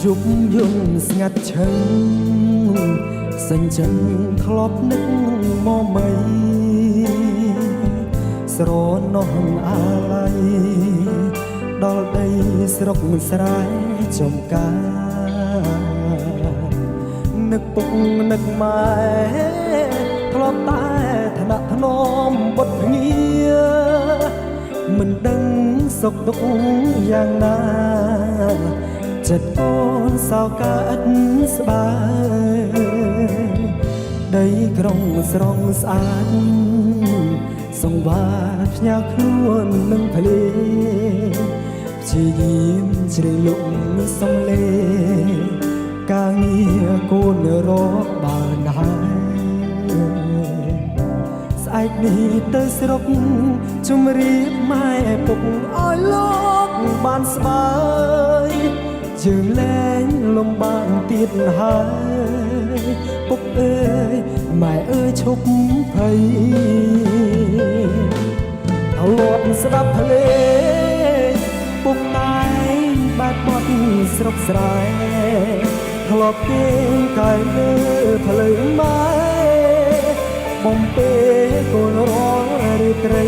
យប់យន់ស្ងាត់ឈឹងសញ្ចឹងធ្លាប់នឹកមកមីស្រណោះអាឡ័យដល់ដីស្រុកស្រែចំការនឹកពុកនឹកម៉ែធ្លាប់តែថ្នាក់ថ្នមបុតភ្ងាមិនដឹងសុខទុក្ខយ៉ាងណាចិត្តកូនសោកើតស្បើយដីក្រុងស្រងស្អាតសង្វារផ្ញើខ្លួននឹងភ្លេព្យាយាមជ្រែងលុកសំលេការងារកូនរកបានហើយស្អែកនេះទៅស្រុកជំរាបម៉ែពុកឲ្យលោកបានស្បើយយើងលែងលំបាកទៀតហើយពុកអើយម៉ែអើយឈប់ភ័យអលត់ស្ដាប់ភ្លេងពុកតែងបាត់បត់ស្រុកស្រែធ្លាប់គេកាយលើផ្លូវម៉ែបំពេកូនរងរាត្រី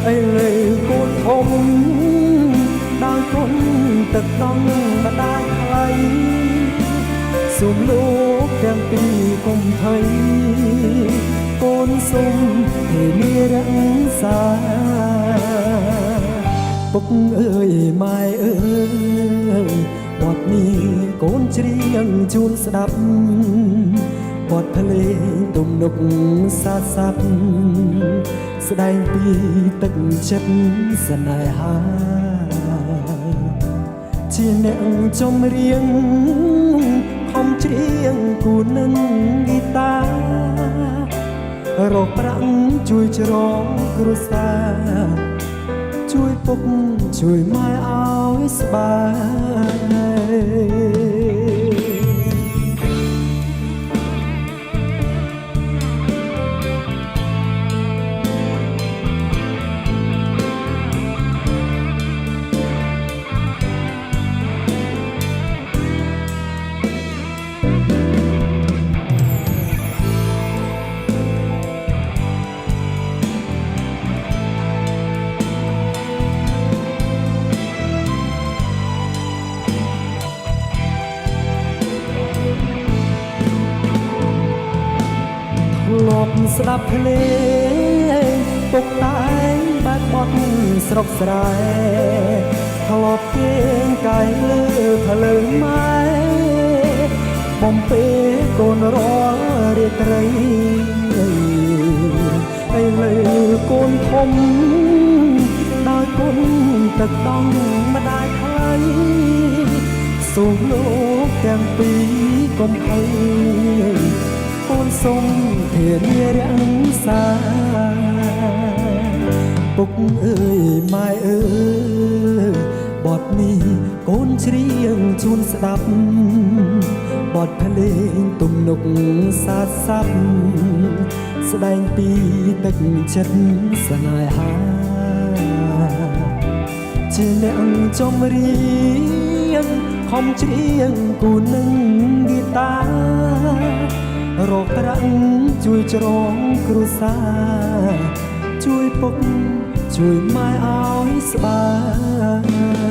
អីលើកូនធំដល់គុណទឹកដងម្ដាយថ្លៃសូមលោកទាំងពីរកុំភ័យកូនសូមធានារក្សាពុកអើយម៉ែអើយបទនេះកូនច្រៀងជូនស្ដាប់បទភ្លេងទំនុកសាស័ព្ទស្ដែងពីទឹកចិត្តស្នេហាជាអ្នកចម្រៀងខំច្រៀងគូនឹងហ្គីតារកប្រាក់ជួយច្រងគ្រួសារជួយពុកជួយម៉ែឲ្យស្បាយធ្លាប់ស្ដាប់ភ្លេងពុកតែងបាត់បត់ស្រុកស្រែធ្លាប់គេងកាយលើផ្លូវម៉ែបំពេកូនរងរាត្រីអីលើកូនធំដោយគុណទឹកដងម្ដាយថ្លៃសូមលោកទាំងពីរកុំភ័យកូនសូមធានារក្សាពុកអើយម៉ែអើយបទនេះកូនច្រៀងជូនស្ដាប់បទភ្លេងទំនុកសាស័ព្ទស្ដែងពីទឹកចិត្តស្នេហាជាអ្នកចម្រៀងខំច្រៀងគូនឹងហ្គីតារកប្រាក់ជួយច្រងគ្រួសារជួយពុកជួយម៉ែឲ្យស្បាយ